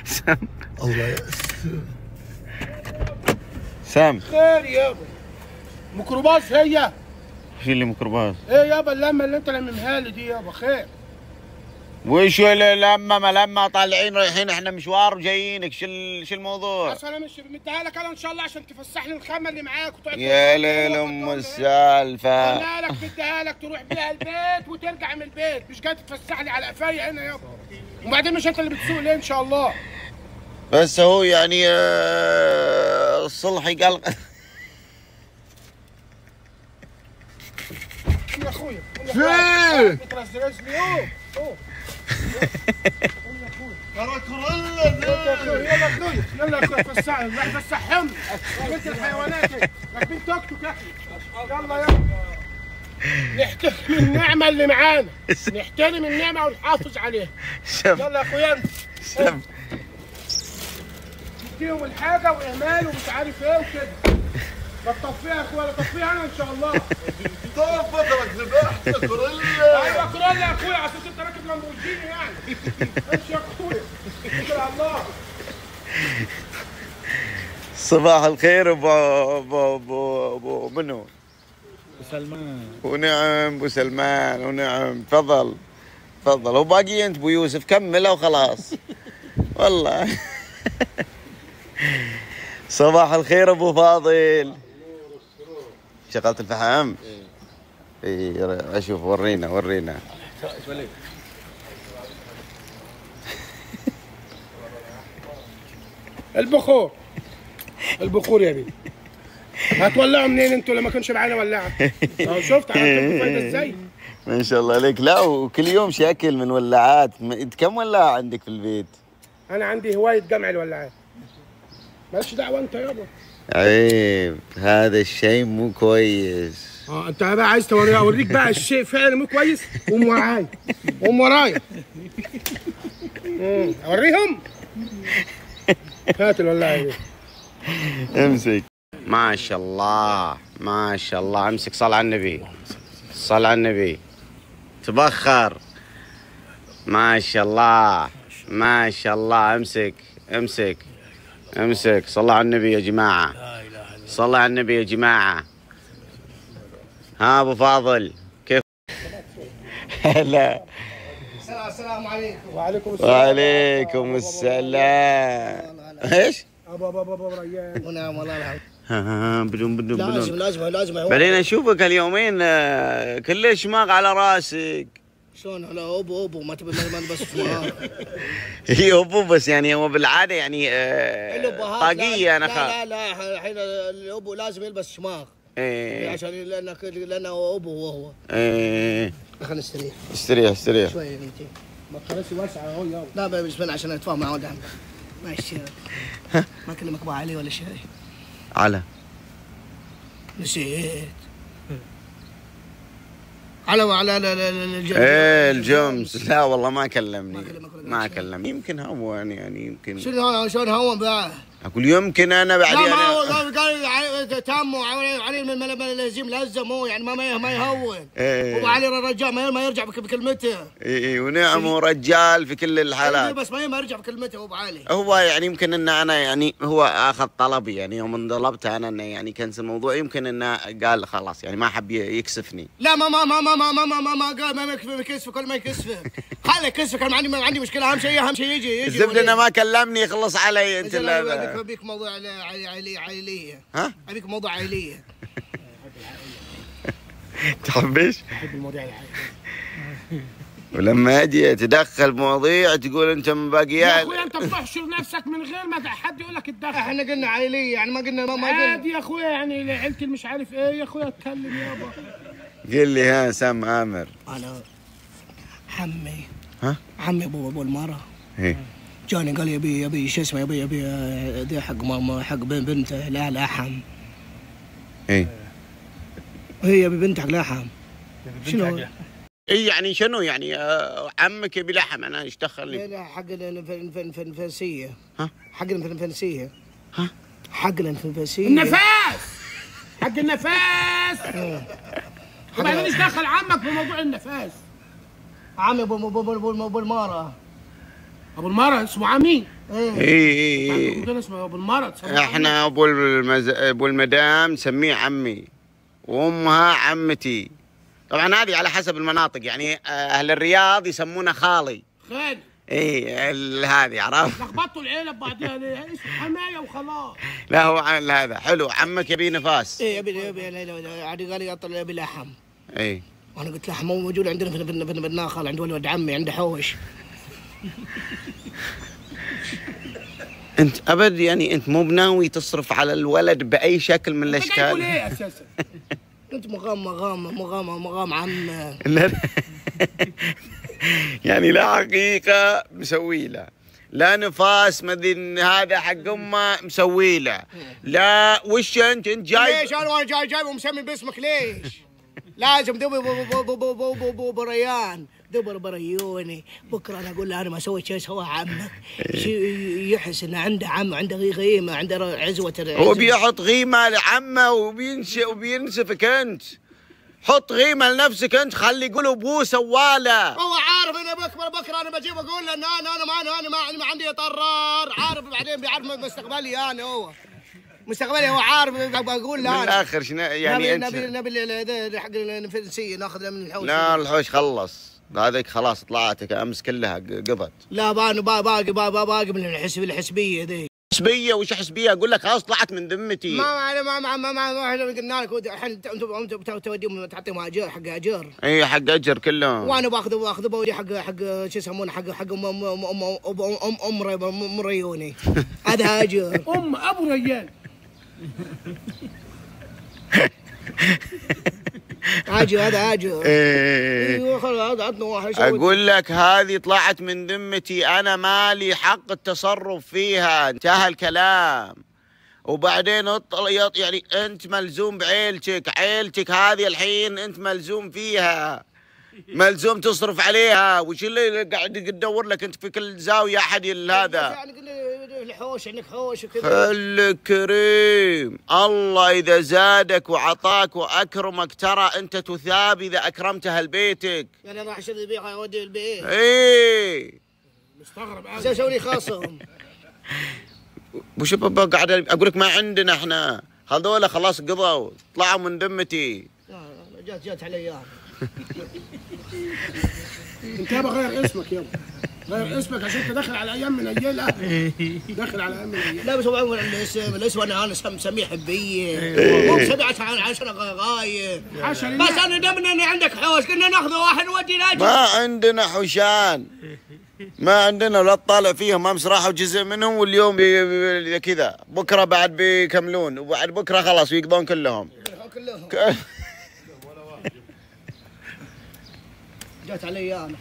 سام الله يستر. سام خير يابا. ميكروباص هي؟ شو اللي ميكروباص؟ ايه يابا اللمه اللي انت لممها لي دي يابا خير؟ وش لما ما لما طالعين رايحين احنا مشوار وجايينك شو الموضوع؟ اصل انا مش مديها لك انا ان شاء الله عشان تفسحني الخامه اللي معاك وتقعد يا ليل ام السالفه. انا لك بديها لك تروح بيها البيت وترجع من البيت، مش جاي تتفسح لي على قفايا هنا يابا. وبعدين مش انت اللي بتسوق ليه ان شاء الله؟ بس هو يعني الصلحي قال يا اخويا فين؟ بترزرزني اوه ترى كورولا يلا يا اخويا يلا يا اخويا فسحني راح فسحهم بنت الحيوانات راكبين توك توك يلا يلا نحترم النعمه اللي معانا، نحترم النعمه ونحافظ عليها. يلا يا اخويا انت نديهم الحاجه واهمال ومش عارف ايه وكده. لا تطفيها يا اخويا لا تطفيها انا ان شاء الله. طب بدرك ذبحت كورولا. ايوه كورولا يا اخويا عشان انت راكب لامبورجيني يعني. امشي يا اخويا اتكل على الله. صباح الخير ابو منو؟ سلمان. ونعم ابو سلمان ونعم. تفضل تفضل. وباقي انت ابو يوسف كمله وخلاص. والله. صباح الخير ابو فاضل. شغلت الفحم؟ اي اشوف ورينا. البخور يا بيه. هتولعوا منين انتوا لما كانش معانا ولاعه؟ اهو شفت عملت لكم فايده ازاي؟ ما شاء الله عليك. لا وكل يوم شكل من ولاعات. انت كم ولاعه عندك في البيت؟ انا عندي هوايه جمع الولاعات. مالكش دعوه انت يابا. عيب هذا الشيء مو كويس. انت بقى عايز اوريك بقى الشيء فعلا مو كويس. قوم ورايا قوم ورايا. اوريهم. هات الولاعه دي. امسك. ما شاء الله ما شاء الله. امسك. صل على النبي صل على النبي. تبخر. ما شاء الله ما شاء الله. امسك. صلوا على النبي يا جماعه. صلوا على النبي يا جماعه. ها ابو فاضل كيف؟ لا. السلام عليكم. وعليكم السلام. ايش؟ ابا ريان. ونعم والله الحمد. بدون لازم بعدين اشوفك اليومين كلش شماغ على راسك. شلون على ابو ما تبي ما نلبس شماغ. هي ابو بس يعني هو بالعاده يعني طاقيه انا خاف. لا الحين الابو لازم يلبس شماغ. ايه عشان لانه ابو وهو. ايه خلينا نستريح. استريح شوي انت. ما تخلصي واسعه اهو يلا. لا بس عشان اتفاهم مع ودعم. ماشي. ما كلمك ابو علي ولا شيء. على نسيت. على الجمس. ايه الجمس. لا والله ما كلمني. ما كلمني. يمكن هو يعني يمكن. شلون هون بقى؟ اقول يمكن انا بعدين. لا ما هو قال تام وعلي من الهزيم لازم هو يعني ما يهون. ابو علي الرجال ما يرجع بكلمته. اي ونعم رجال في كل الحالات. بس ما يرجع بكلمته ابو علي. هو يعني يمكن ان انا يعني هو اخذ طلبي يعني يوم ان طلبته انا انه يعني كنسل الموضوع. يمكن انه قال خلاص يعني ما حب يكسفني. لا ما قال ما يكسفك كل ما يكسفك. خليه يكسفك. انا ما عندي مشكله. اهم شيء يجي الزبده انه ما كلمني يخلص علي. انت ابيك موضوع عائليه. ها؟ ابيك موضوع عائليه. تحب ايش؟ احب المواضيع العائليه. ولما اجي تدخل بمواضيع تقول انت من باقي يا اخويا انت بتحشر نفسك من غير ما حد يقول لك اتدخل. احنا قلنا عائليه يعني ما قلنا عادي يا اخويا يعني عيلتي مش عارف ايه يا اخويا اتكلم يابا. قل لي ها سام عامر. انا عمي. ها؟ عمي ابو المراه. ايه جاني قال يبي شو اسمه يبي ذي حق بنته لا لحم. ايه هي يبي بنت حق لحم. شنو؟ اي يعني شنو يعني عمك يبي لحم انا ايش دخلني؟ لا حق النفسيه. ها؟ حق النفسيه. ها؟ حق النفسيه. النفاس. حق النفاس. وبعدين ايش دخل عمك بموضوع النفاس؟ عمي ابو المارة. ابو المرض اسمه عمي؟ ايه عندنا اسمه ابو المرض. احنا ابو المدام نسميه عمي، وامها عمتي. طبعا هذه على حسب المناطق، يعني اهل الرياض يسمونه خالي. خالي. ايه هذه عرفت. لخبطوا العيله ببعضها ليه؟ اسمه حمايه وخلاص. لا هو هذا حلو. عمك يبي نفاس. ايه يبي عادي قال لي اطلع يبي لحم. ايه وانا قلت لحم مو موجود عندنا في الناخل عند ولد عمي عنده حوش. انت ابد يعني انت مو بناوي تصرف على الولد باي شكل من الاشكال؟ ليه اساسا؟ انت مغام عم. لا يعني لا حقيقه مسوي له، لا نفاس مدري هذا حق امه مسوي له، لا وش انت جايب؟ ليش انا جايب ومسمي باسمك ليش؟ لازم دبر ريان دبر بريوني. بكره انا اقول له انا ما سويت شيء سواه عمك. يحس انه عنده عم، عنده غيمه، عنده عزوه. هو بيحط غيمه لعمه وبينسفك انت. حط غيمه لنفسك انت، خلي يقولوا ابوه سواله. هو عارف ان بكره انا بجيب اقول له ان انا ما عندي طرار. عارف بعدين بيعرف مستقبلي انا. هو مستقبلي هو عارف. بقول له من الاخر شنو يعني انت؟ نبي حق النفسيه ناخذ من الحوش. لا الحوش خلص، هذيك خلاص طلعتك امس كلها قضت. لا باقي من الحسبيه ذي. حسبيه؟ وش حسبيه؟ اقول لك خلاص طلعت من ذمتي. ما قلنا لك الحين انتم توديهم تعطيهم اجر حق اجر. اي حق اجر كلهم. وانا باخذ بودي حق شو يسمونه حق ام ريوني. هذا اجر. ابو ريان. هذا اجر. ايوه خلاص عطنا واحد. اقول لك هذه طلعت من ذمتي، انا مالي حق التصرف فيها، انتهى الكلام. وبعدين يعني انت ملزوم عيلتك هذه الحين انت ملزوم فيها، ملزوم تصرف عليها. وش اللي قاعد تدور لك انت في كل زاويه احد هذا؟ يعني الحوش عندك حوش وكذا. خليك كريم، الله اذا زادك وعطاك واكرمك ترى انت تثاب اذا اكرمت اهل بيتك. يعني راح اشتري البيت اودي البيت. ايه مستغرب ايش اسوي لي خاصهم؟ وش قاعد اقول لك ما عندنا احنا، هذول خلاص قضوا طلعوا من ذمتي. جات علي ايام. انت يابا غير اسمك يابا، غير اسمك عشان انت داخل على ايام من ايام. داخل على ايام من ايام. لا بس هو عمر الاسم انا مسميه حبيه. مو مسميه عشان غايب. حاشا لله. بس انا دمنا اني عندك حوش كنا ناخذه واحد نودي لاجل. ما عندنا حوشان، ما عندنا ولا تطالع فيهم. امس راحوا جزء منهم واليوم كذا، بكره بعد بيكملون، وبعد بكره خلاص يقضون كلهم. جات علي انا.